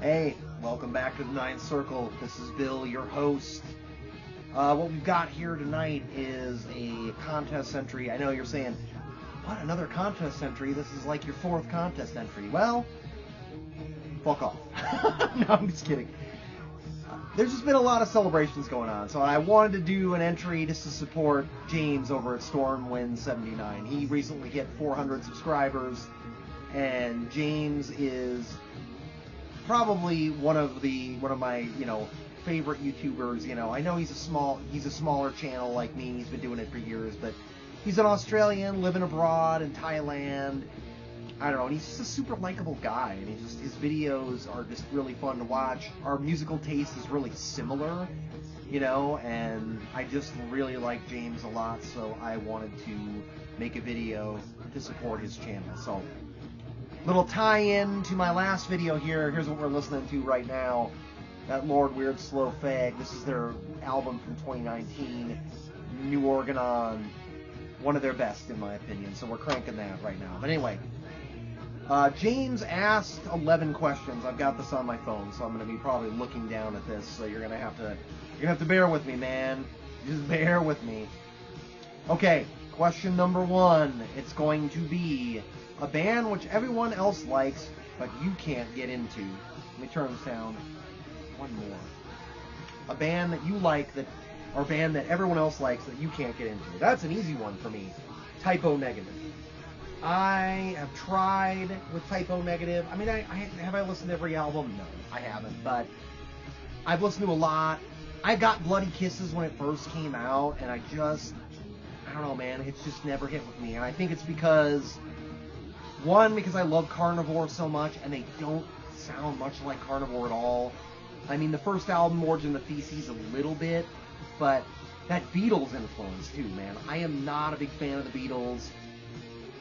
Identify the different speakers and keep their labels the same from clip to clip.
Speaker 1: Hey, welcome back to the Ninth Circle. This is Bill, your host. What we've got here tonight is a contest entry. I know you're saying, what, another contest entry? This is like your fourth contest entry. Well, fuck off. No, I'm just kidding. There's just been a lot of celebrations going on, so I wanted to do an entry just to support James over at Stormwind79. He recently hit 400 subscribers, and James is probably one of my favorite YouTubers. I know he's a smaller channel like me. He's been doing it for years, but he's an Australian living abroad in Thailand. I don't know, and he's just a super likable guy, and his videos are just really fun to watch. Our musical taste is really similar, and I just really like James a lot, so I wanted to make a video to support his channel. So, little tie-in to my last video here. Here's what we're listening to right now. That Lord Weird Slow Fag. This is their album from 2019, New Organon. One of their best, in my opinion, so we're cranking that right now. But anyway, James asked 11 questions. I've got this on my phone, so I'm going to be probably looking down at this, so you're going to have to bear with me, man. Just bear with me. Okay, question number 1. It's going to be a band which everyone else likes, but you can't get into. Let me turn this down. One more. A band that you like or a band that everyone else likes that you can't get into. That's an easy one for me. Type O Negative. I have tried with Type O Negative. I mean, have I listened to every album? No, I haven't. But I've listened to a lot. I got Bloody Kisses when it first came out, and I don't know, man. It's just never hit with me. And I think it's because I love Carnivore so much, and they don't sound much like Carnivore at all. I mean, the first album, Origin of the Feces, a little bit, but that Beatles influence, too, man. I am not a big fan of the Beatles.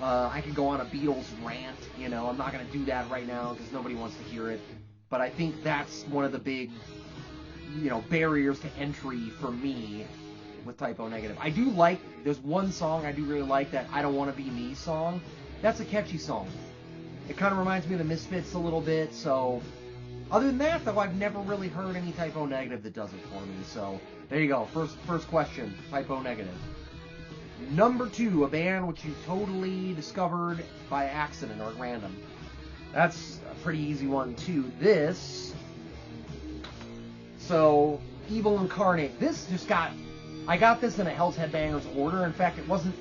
Speaker 1: I could go on a Beatles rant, I'm not going to do that right now because nobody wants to hear it. But I think that's one of the big, barriers to entry for me with Type O Negative. There's one song I do really like, that I Don't Want to Be Me song. That's a catchy song. It kind of reminds me of the Misfits a little bit, so other than that, though, I've never really heard any Type O Negative that does it for me. So there you go. First question, Type O Negative. Number 2, a band which you totally discovered by accident or at random. That's a pretty easy one, too. So Evil Incarnate. I got this in a Hell's Headbangers order. In fact, it wasn't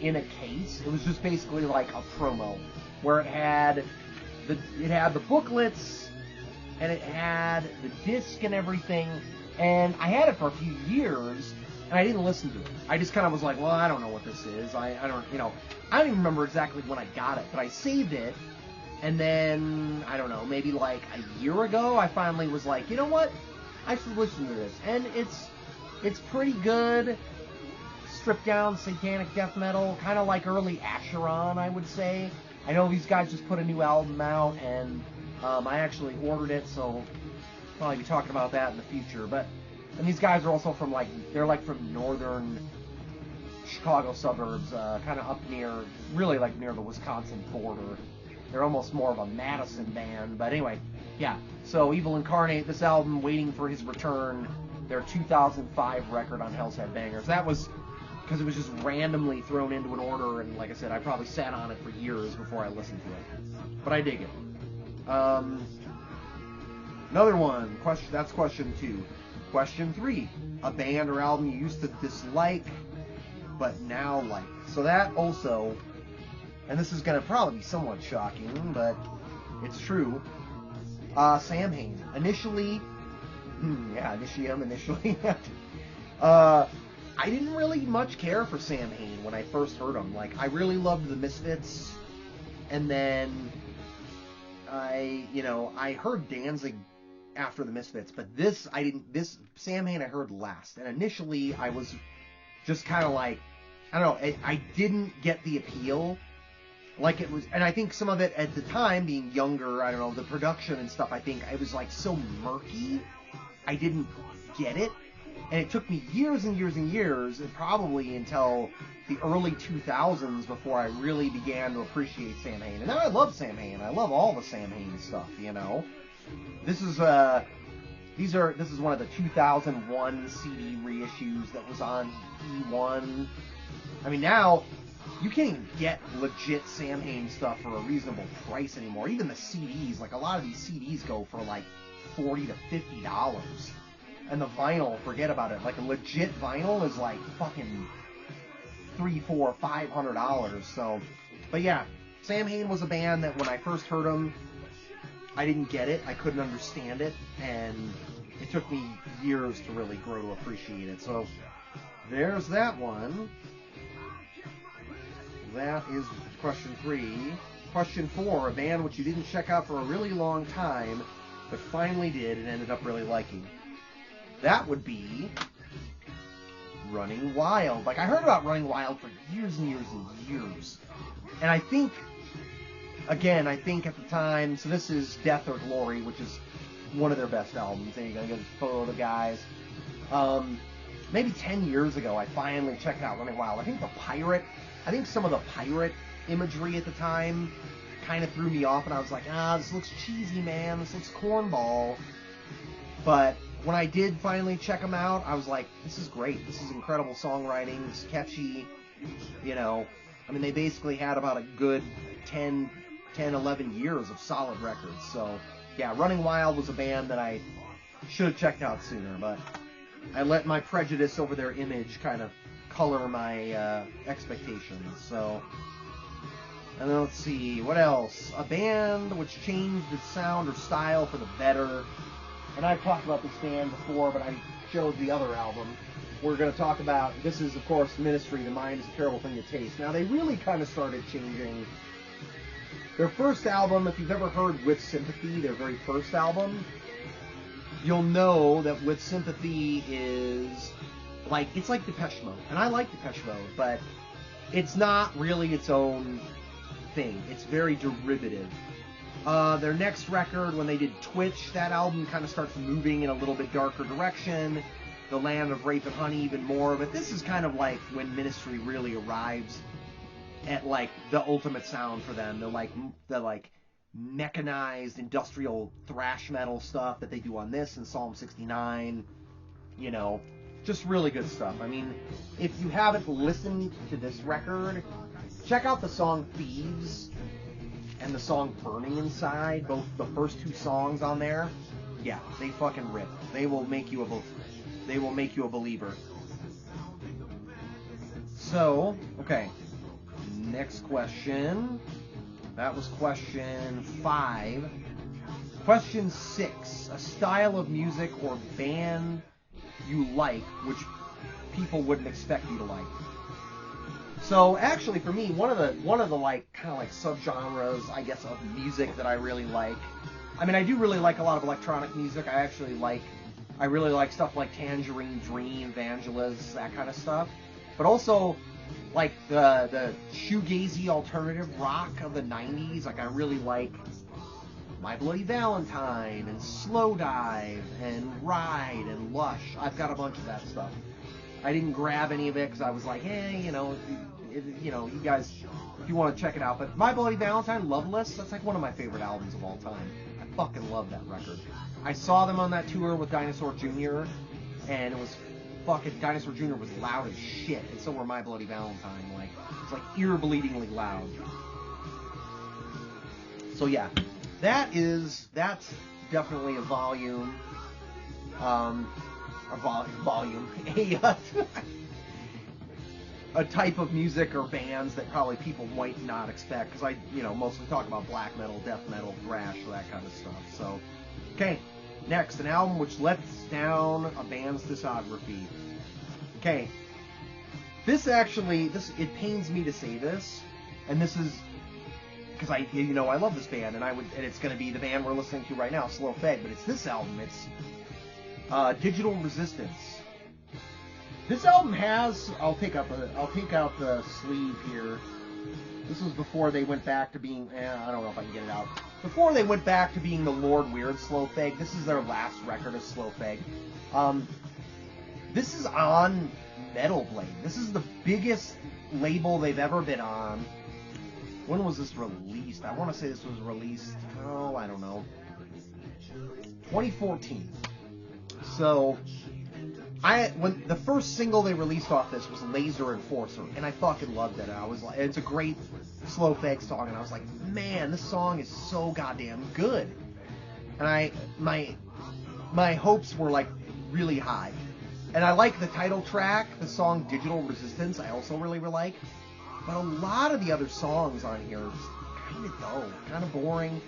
Speaker 1: in a case. It was just basically like a promo where it had the booklets and it had the disc and everything. And I had it for a few years, and I didn't listen to it. I just kind of was like, well, I don't know what this is. I don't even remember exactly when I got it, but I saved it. And then, I don't know, maybe like a year ago, I finally was like, you know what? I should listen to this. And it's pretty good. Stripped down satanic death metal, kind of like early Acheron, I would say. I know these guys just put a new album out, and I actually ordered it, so I'll probably be talking about that in the future. And these guys are also from from northern Chicago suburbs, kind of up near the Wisconsin border. They're almost more of a Madison band, but anyway, yeah. So Evil Incarnate, this album, Waiting for His Return, their 2005 record on Hell's Headbangers. That was because it was just randomly thrown into an order, and like I said, I probably sat on it for years before I listened to it. But I dig it. Another one. That's question 2. Question 3. A band or album you used to dislike, but now like. So that also, and this is going to probably be somewhat shocking, but it's true. Samhain. Initially. I didn't really much care for Samhain when I first heard them. Like, I really loved the Misfits, and then I heard Danzig after the Misfits, but this Samhain I heard last. And initially I was just kind of like, I don't know, I didn't get the appeal. Like it was, and I think some of it at the time, being younger, I don't know, the production and stuff, I think it was like so murky, I didn't get it. And it took me years and years and years, and probably until the early 2000s before I really began to appreciate Samhain. And now I love Samhain. I love all the Samhain stuff, This is this is one of the 2001 CD reissues that was on E1. I mean, now you can't even get legit Samhain stuff for a reasonable price anymore. Even the CDs, like a lot of these CDs go for like $40 to $50. And the vinyl, forget about it. Like a legit vinyl is like fucking $300, $400, $500. So, but yeah, Samhain was a band that when I first heard them, I didn't get it. I couldn't understand it, and it took me years to really grow to appreciate it. So there's that one. That is question 3. Question 4, a band which you didn't check out for a really long time, but finally did and ended up really liking. That would be Running Wild. Like, I heard about Running Wild for years and years and years. And I think at the time, so this is Death or Glory, which is one of their best albums. And you're going to get a photo of the guys. Maybe 10 years ago, I finally checked out Running Wild. I think some of the pirate imagery at the time kind of threw me off, and I was like, this looks cheesy, man. This looks cornball. But when I did finally check them out, I was like, this is great. This is incredible songwriting. It's catchy. You know, I mean, they basically had about a good 10, 11 years of solid records. So, yeah, Running Wild was a band that I should have checked out sooner, but I let my prejudice over their image kind of color my expectations. So, and then let's see, what else? A band which changed its sound or style for the better. And I've talked about this band before, but I showed the other album. We're going to talk about, this is, of course, Ministry, The Mind is a Terrible Thing to Taste. Now, they really kind of started changing. Their first album, if you've ever heard With Sympathy, their very first album, you'll know that With Sympathy is like, it's like Depeche Mode. And I like Depeche Mode, but it's not really its own thing. It's very derivative. Their next record, when they did Twitch, that album kind of starts moving in a little bit darker direction. The Land of Rape and Honey even more. But this is kind of like when Ministry really arrives at like the ultimate sound for them. The like mechanized industrial thrash metal stuff that they do on this and Psalm 69. You know, just really good stuff. I mean, if you haven't listened to this record, check out the song Thieves and the song Burning Inside, both the first 2 songs on there. Yeah, they fucking rip. They will make you a believer. So, okay. Next question. That was question 5. Question 6. A style of music or band you like, which people wouldn't expect you to like. So actually, for me, one of the like kind of like subgenres, I guess, of music that I really like. I mean, I do really like a lot of electronic music. I really like stuff like Tangerine Dream, Vangelis, that kind of stuff. But also, like the shoegazy alternative rock of the 90s. Like I really like My Bloody Valentine and Slowdive and Ride and Lush. I've got a bunch of that stuff. I didn't grab any of it because I was like, you guys, if you want to check it out. But My Bloody Valentine, Loveless, that's like one of my favorite albums of all time. I fucking love that record. I saw them on that tour with Dinosaur Jr., and it was fucking, Dinosaur Jr. was loud as shit, and so were My Bloody Valentine. Like, it's like ear-bleedingly loud. So yeah, that's definitely a volume. A type of music or bands that probably people might not expect, because I, mostly talk about black metal, death metal, thrash, that kind of stuff. So, okay, next, an album which lets down a band's discography. Okay, it pains me to say this, and this is because I love this band, and it's going to be the band we're listening to right now, Slow Fed, but it's this album. It's Digital Resistance. This album has, I'll take out the sleeve here. This was before they went back to being, I don't know if I can get it out. Before they went back to being the Lord Weird Slow Feg. This is their last record of Slow Feg. This is on Metal Blade. This is the biggest label they've ever been on. When was this released? I want to say this was released, I don't know. 2014. So, when the first single they released off this was Laser Enforcer, and I fucking loved it. I was like, it's a great slow fag song, and I was like, man, this song is so goddamn good. And my hopes were like really high. And I like the title track, the song Digital Resistance, I also really like. But a lot of the other songs on here are just kind of dull, kind of boring.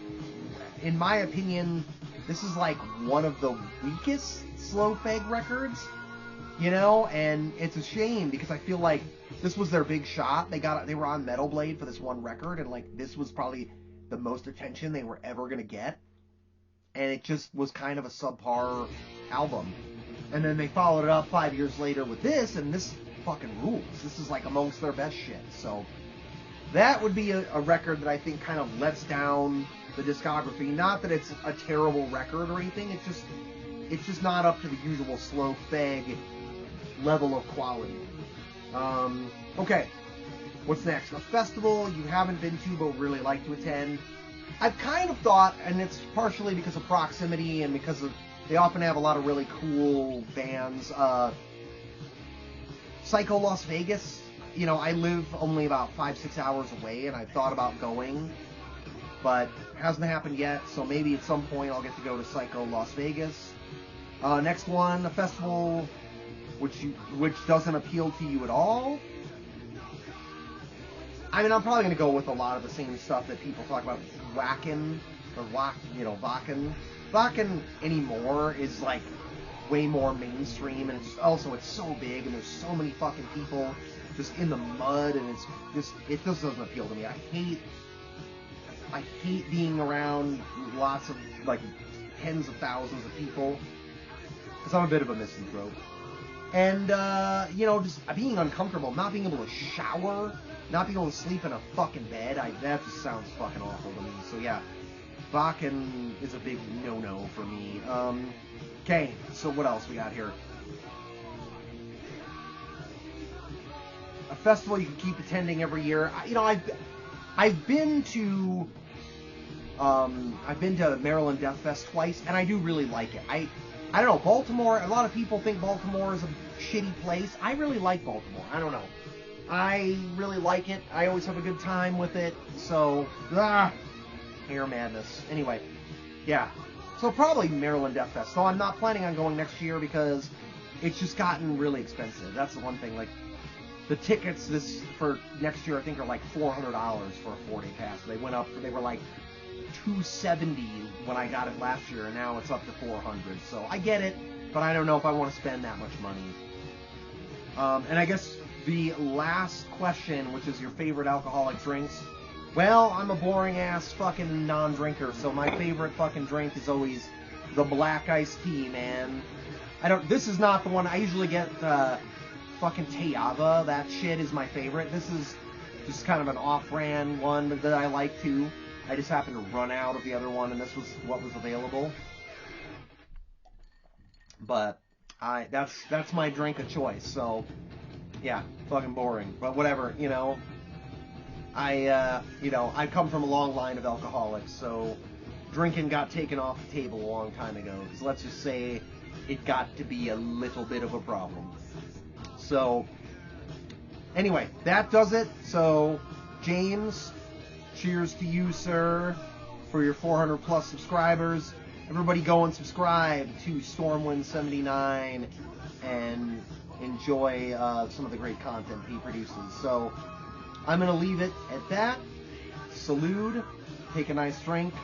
Speaker 1: In my opinion, this is like one of the weakest slow fag records, you know, and it's a shame because I feel like this was their big shot. They were on Metal Blade for this one record, and like this was probably the most attention they were ever gonna get. And it just was kind of a subpar album. And then they followed it up 5 years later with this, and this fucking rules. This is like amongst their best shit. So that would be a record that I think kind of lets down the discography. Not that it's a terrible record or anything. It's just not up to the usual slow fag level of quality. Okay, what's next? A festival you haven't been to but would really like to attend. I've kind of thought, and it's partially because of proximity and because they often have a lot of really cool bands. Psycho Las Vegas, you know, I live only about 5-6 hours away, and I've thought about going, but it hasn't happened yet, so maybe at some point I'll get to go to Psycho Las Vegas. Next one, a festival which doesn't appeal to you at all. I mean, I'm probably going to go with a lot of the same stuff that people talk about. Wacken, or Wacken. Wacken anymore is like way more mainstream, and it's so big, and there's so many fucking people just in the mud, and it just doesn't appeal to me. I hate being around lots of, like, tens of thousands of people, because I'm a bit of a misanthrope. And, just being uncomfortable, not being able to shower, not being able to sleep in a fucking bed, that just sounds fucking awful to me. So yeah, Wacken is a big no-no for me. Okay, so what else we got here? A festival you can keep attending every year. I've been to Maryland Death Fest twice, and I do really like it. I don't know, Baltimore, a lot of people think Baltimore is a shitty place. I really like Baltimore. I don't know. I really like it. I always have a good time with it. So, hair madness. Anyway, yeah. So probably Maryland Death Fest. So I'm not planning on going next year because it's just gotten really expensive. That's the one thing. Like, the tickets for next year I think are like $400 for a 4-day pass. They went up. They were like $270 when I got it last year, and now it's up to $400. So I get it, but I don't know if I want to spend that much money. And I guess the last question, which is your favorite alcoholic drinks. Well, I'm a boring-ass fucking non-drinker, so my favorite fucking drink is always the black iced tea, man. This is not the one, I usually get fucking Teyava. That shit is my favorite. This is just kind of an off-brand one that I like too. I just happened to run out of the other one, and this was what was available. But that's my drink of choice, so yeah, fucking boring. But whatever, I come from a long line of alcoholics, so drinking got taken off the table a long time ago. Because let's just say it got to be a little bit of a problem. So, anyway, that does it. So, James, cheers to you, sir, for your 400 plus subscribers. Everybody go and subscribe to Stormwind79 and enjoy some of the great content he produces. So, I'm going to leave it at that. Salute, take a nice drink,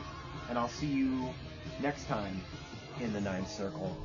Speaker 1: and I'll see you next time in the Ninth Circle.